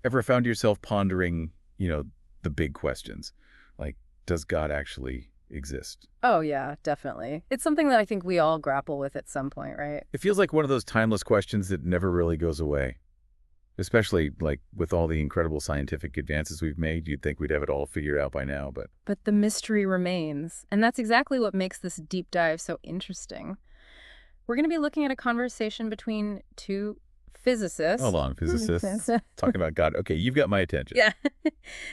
Ever found yourself pondering, the big questions? Like, does God actually exist? Oh, yeah, definitely. It's something that I think we all grapple with at some point, right? It feels like one of those timeless questions that never really goes away. Especially, like, with all the incredible scientific advances we've made, you'd think we'd have it all figured out by now, but... But the mystery remains. And that's exactly what makes this deep dive so interesting. We're going to be looking at a conversation between two Hold physicists. on, physicists Physicists. talking about God. Okay, you've got my attention. Yeah.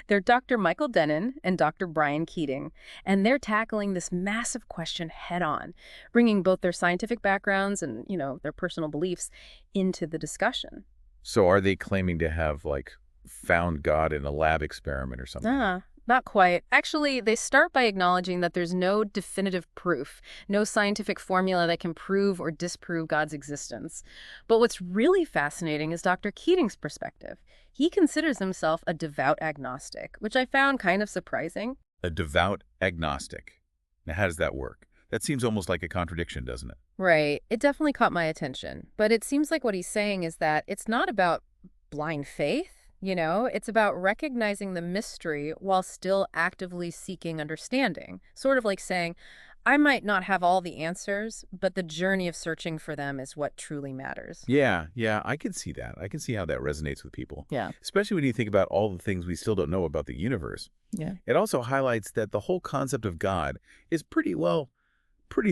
They're Dr. Michael Dennin and Dr. Brian Keating, and they're tackling this massive question head on, bringing both their scientific backgrounds and, their personal beliefs into the discussion. So are they claiming to have, like, found God in a lab experiment or something? Not quite. Actually, they start by acknowledging that there's no definitive proof, no scientific formula that can prove or disprove God's existence. But what's really fascinating is Dr. Keating's perspective. He considers himself a devout agnostic, which I found kind of surprising. A devout agnostic. Now, how does that work? That seems almost like a contradiction, doesn't it? Right. It definitely caught my attention. But it seems like what he's saying is that it's not about blind faith. It's about recognizing the mystery while still actively seeking understanding. Sort of like saying, I might not have all the answers, but the journey of searching for them is what truly matters. Yeah, I can see that. I can see how that resonates with people, Yeah. especially when you think about all the things we still don't know about the universe. Yeah. It also highlights that the whole concept of God is pretty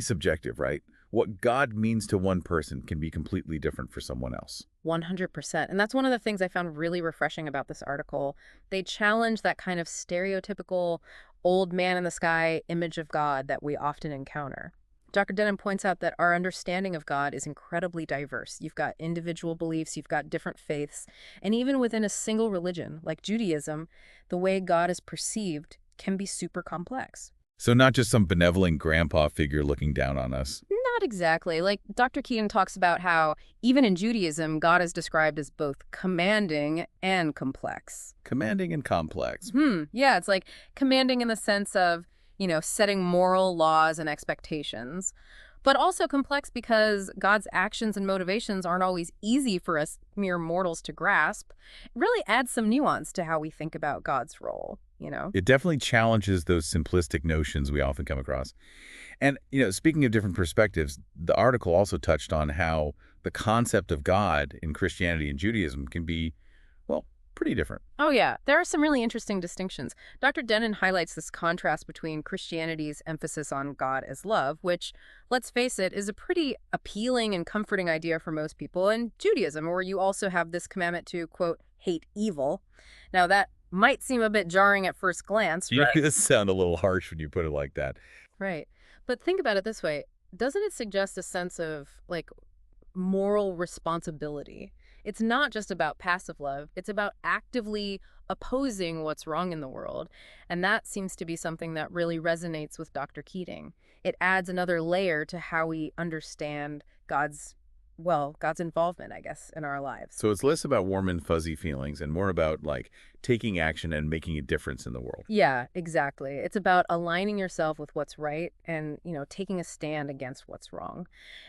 subjective, right? What God means to one person can be completely different for someone else. 100%. And that's one of the things I found really refreshing about this article. They challenge that kind of stereotypical old man in the sky image of God that we often encounter. Dr. Denham points out that our understanding of God is incredibly diverse. You've got individual beliefs, you've got different faiths, and even within a single religion, like Judaism, the way God is perceived can be super complex. So not just some benevolent grandpa figure looking down on us. Not exactly. Like Dr. Keaton talks about how even in Judaism, God is described as both commanding and complex. Commanding and complex. Yeah, it's like commanding in the sense of, setting moral laws and expectations, but also complex because God's actions and motivations aren't always easy for us mere mortals to grasp. It really adds some nuance to how we think about God's role. It definitely challenges those simplistic notions we often come across. And, speaking of different perspectives, the article also touched on how the concept of God in Christianity and Judaism can be, well, pretty different. Oh, yeah. There are some really interesting distinctions. Dr. Dennin highlights this contrast between Christianity's emphasis on God as love, which, let's face it, is a pretty appealing and comforting idea for most people, and Judaism, where you also have this commandment to, quote, hate evil. Now, that might seem a bit jarring at first glance, You right? sound a little harsh when you put it like that. Right. But think about it this way. Doesn't it suggest a sense of, like, moral responsibility? It's not just about passive love. It's about actively opposing what's wrong in the world. And that seems to be something that really resonates with Dr. Keating. It adds another layer to how we understand God's involvement, I guess, in our lives. So it's less about warm and fuzzy feelings and more about, like, taking action and making a difference in the world. Yeah, exactly. It's about aligning yourself with what's right and, taking a stand against what's wrong.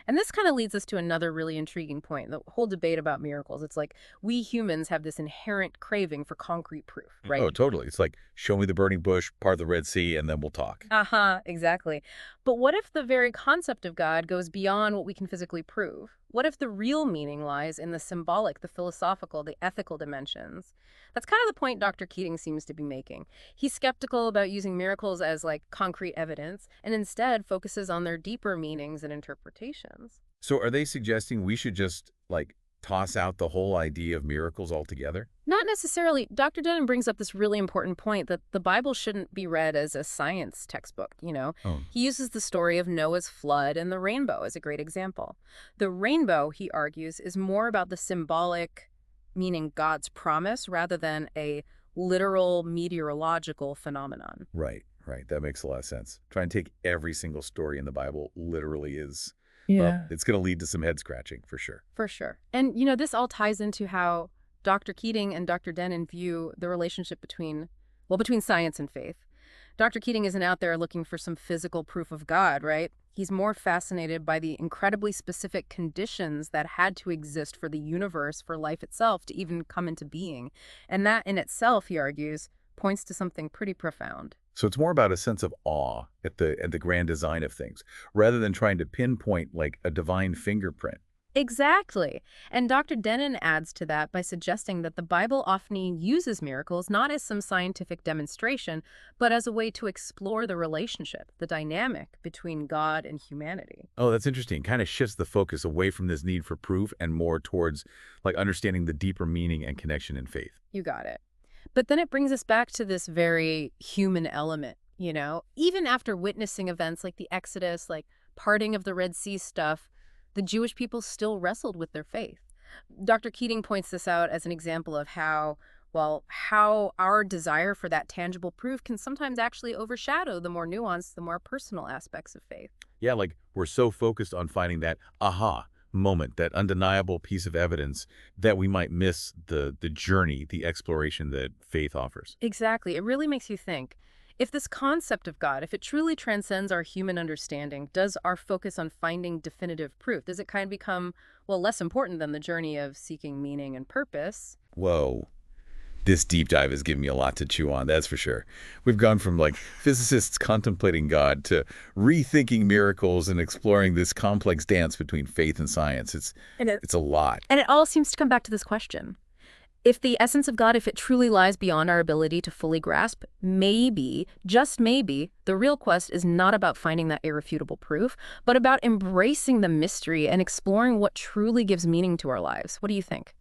And this kind of leads us to another really intriguing point, the whole debate about miracles. It's like we humans have this inherent craving for concrete proof, right? Oh, totally. It's like, show me the burning bush, part the Red Sea, and then we'll talk. Uh-huh, exactly. But what if the very concept of God goes beyond what we can physically prove? What if the real meaning lies in the symbolic, the philosophical, the ethical dimensions? That's kind of the point Dr. Keating seems to be making. He's skeptical about using miracles as like concrete evidence and instead focuses on their deeper meanings and interpretations. So are they suggesting we should just, like, toss out the whole idea of miracles altogether? Not necessarily. Dr. Denham brings up this really important point that the Bible shouldn't be read as a science textbook. Oh, He uses the story of Noah's flood and the rainbow as a great example. The rainbow, he argues, is more about the symbolic, meaning God's promise, rather than a literal meteorological phenomenon. right. That makes a lot of sense. Try and take every single story in the Bible literally is, well, Yeah. it's going to lead to some head scratching for sure. For sure. And, this all ties into how Dr. Keating and Dr. Dennin view the relationship between science and faith. Dr. Keating isn't out there looking for some physical proof of God, right? He's more fascinated by the incredibly specific conditions that had to exist for the universe, for life itself to even come into being. And that in itself, he argues, points to something pretty profound. So it's more about a sense of awe at the grand design of things, rather than trying to pinpoint like a divine fingerprint. Exactly. And Dr. Denon adds to that by suggesting that the Bible often uses miracles not as some scientific demonstration, but as a way to explore the relationship, the dynamic between God and humanity. Oh, that's interesting. Kind of shifts the focus away from this need for proof and more towards like understanding the deeper meaning and connection in faith. You got it. But then it brings us back to this very human element, Even after witnessing events like the Exodus, like parting of the Red Sea stuff, the Jewish people still wrestled with their faith. Dr. Keating points this out as an example of how our desire for that tangible proof can sometimes actually overshadow the more nuanced, the more personal aspects of faith. Yeah, like we're so focused on finding that aha moment, that undeniable piece of evidence that we might miss the journey, the exploration that faith offers. Exactly. It really makes you think. If this concept of God, if it truly transcends our human understanding, does our focus on finding definitive proof, does it kind of become, well, less important than the journey of seeking meaning and purpose? Whoa. This deep dive has given me a lot to chew on, that's for sure. We've gone from like physicists contemplating God to rethinking miracles and exploring this complex dance between faith and science. And it, It's a lot. and it all seems to come back to this question. If the essence of God, if it truly lies beyond our ability to fully grasp, maybe, just maybe, the real quest is not about finding that irrefutable proof, but about embracing the mystery and exploring what truly gives meaning to our lives. What do you think?